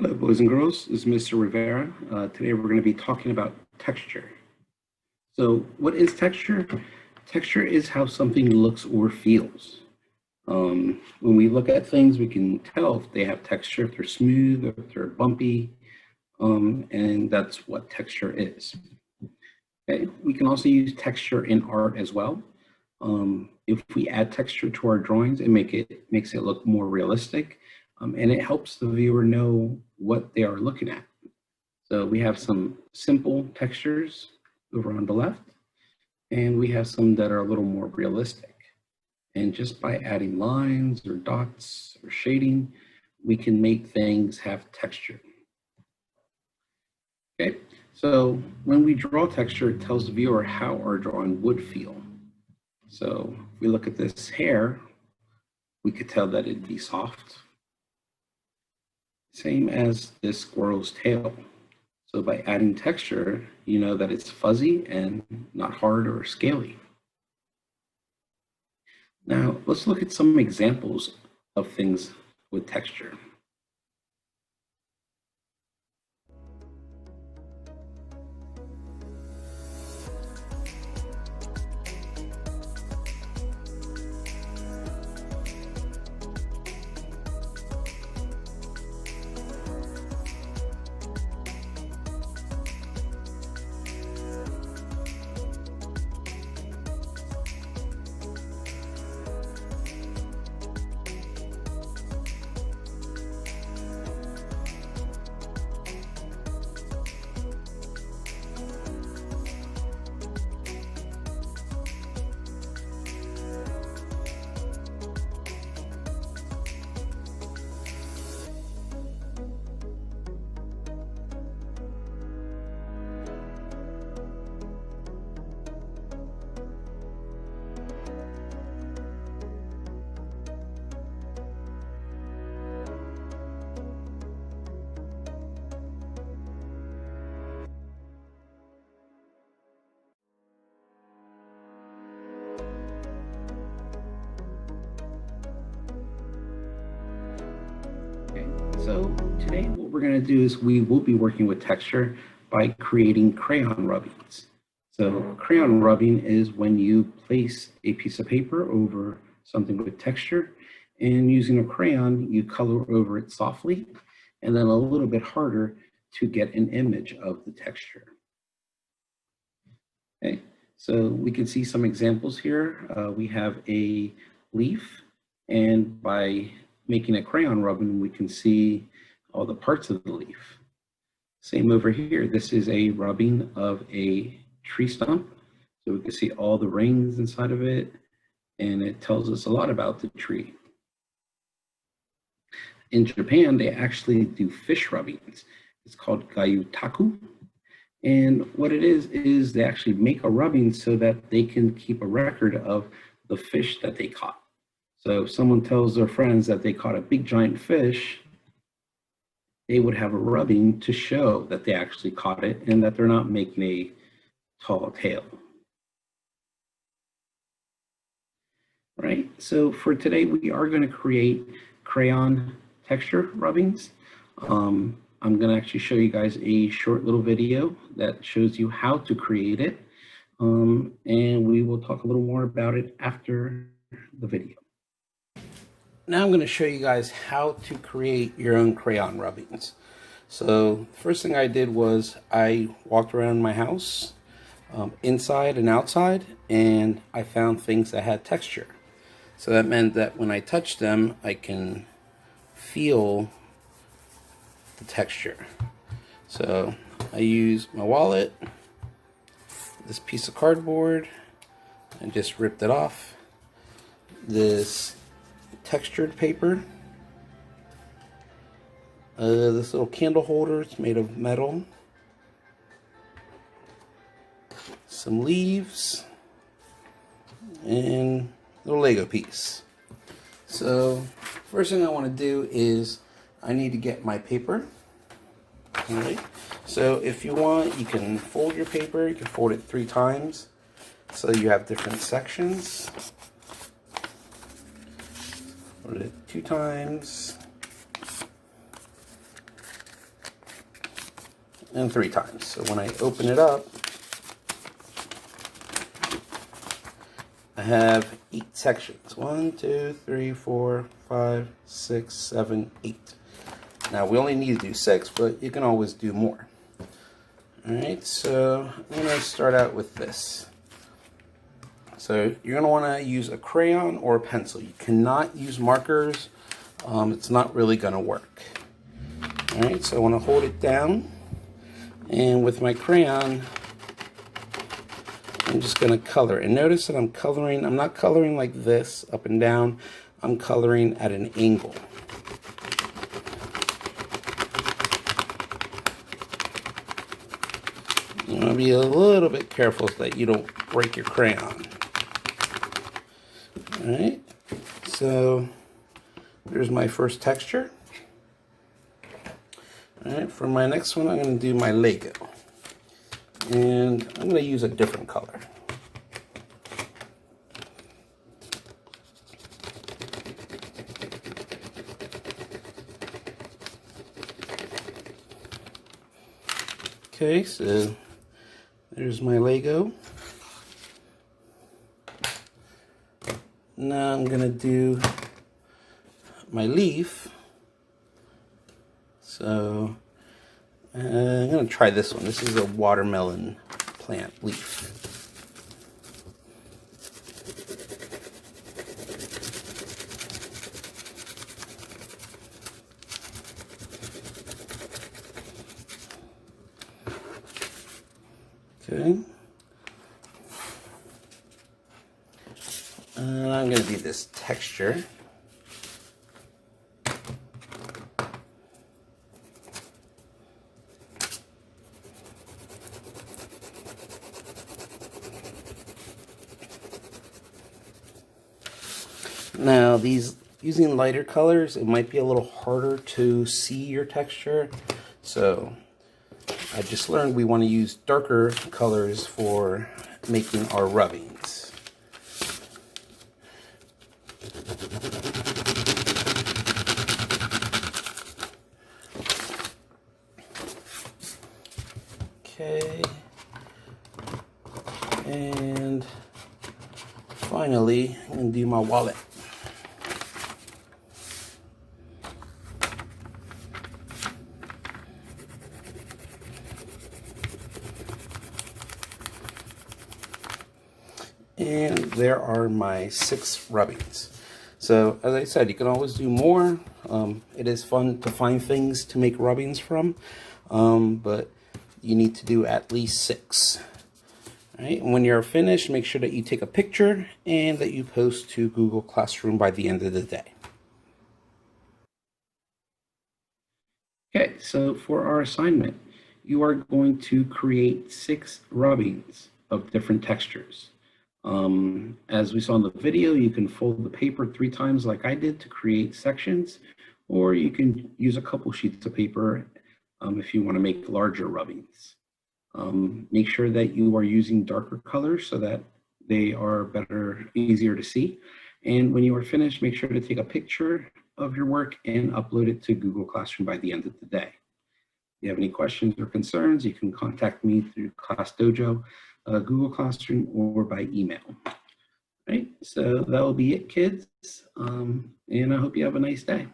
Hello, boys and girls. This is Mr. Rivera. Today we're going to be talking about texture. So, what is texture? Texture is how something looks or feels. When we look at things, we can tell if they have texture, if they're smooth, or if they're bumpy, and that's what texture is. Okay. We can also use texture in art as well. If we add texture to our drawings, it makes it look more realistic. And it helps the viewer know what they are looking at. So we have some simple textures over on the left, and we have some that are a little more realistic. And just by adding lines or dots or shading, we can make things have texture. Okay, so when we draw texture, it tells the viewer how our drawing would feel. So if we look at this hair, we could tell that it'd be soft. Same as this squirrel's tail. So by adding texture, you know that it's fuzzy and not hard or scaly. Now, let's look at some examples of things with texture. Okay, so today what we're going to do is we will be working with texture by creating crayon rubbings. So crayon rubbing is when you place a piece of paper over something with texture, and using a crayon, you color over it softly and then a little bit harder to get an image of the texture. Okay, so we can see some examples here. We have a leaf, and by making a crayon rubbing, we can see all the parts of the leaf. Same over here. This is a rubbing of a tree stump. So we can see all the rings inside of it, and it tells us a lot about the tree. In Japan, they actually do fish rubbings. It's called gayutaku. And what it is they actually make a rubbing so that they can keep a record of the fish that they caught. So if someone tells their friends that they caught a big giant fish, they would have a rubbing to show that they actually caught it and that they're not making a tall tale. Right, so for today, we are going to create crayon texture rubbings. I'm going to actually show you guys a short little video that shows you how to create it. And we will talk a little more about it after the video. Now I'm going to show you guys how to create your own crayon rubbings. So the first thing I did was I walked around my house, inside and outside, and I found things that had texture. So that meant that when I touch them, I can feel the texture. So I use my wallet, this piece of cardboard, and just ripped it off. This textured paper, this little candle holder, it's made of metal, some leaves, and a little Lego piece. So first thing I want to do is I need to get my paper. All right. So if you want, you can fold your paper. You can fold it 3 times so you have different sections. Fold it 2 times. and 3 times. So when I open it up, I have 8 sections. 1, 2, 3, 4, 5, 6, 7, 8. Now we only need to do 6, but you can always do more. Alright, so I'm going to start out with this. So you're going to want to use a crayon or a pencil. You cannot use markers. It's not really going to work. Alright, so I want to hold it down. And with my crayon, I'm just going to color. And notice that I'm not coloring like this, up and down. I'm coloring at an angle. You want to be a little bit careful so that you don't break your crayon. Alright, so there's my first texture. Alright, for my next one, I'm going to do my Lego. And I'm going to use a different color. Okay, so there's my Lego. Now I'm going to do my leaf. So I'm going to try this one. This is a watermelon plant leaf. Okay. I'm going to do this texture. Now using lighter colors, it might be a little harder to see your texture. So I just learned we want to use darker colors for making our rubbings. Okay. And finally, I'm going to do my wallet. And there are my 6 rubbings. So as I said, you can always do more. It is fun to find things to make rubbings from, but you need to do at least 6. All right, and when you're finished, make sure that you take a picture and that you post to Google Classroom by the end of the day. Okay, so for our assignment, you are going to create 6 rubbings of different textures. As we saw in the video, you can fold the paper 3 times like I did to create sections, or you can use a couple sheets of paper if you want to make larger rubbings. Make sure that you are using darker colors so that they are easier to see. And when you are finished, make sure to take a picture of your work and upload it to Google Classroom by the end of the day. If you have any questions or concerns, you can contact me through Class Dojo, Google Classroom, or by email. All right, so that will be it, kids. And I hope you have a nice day.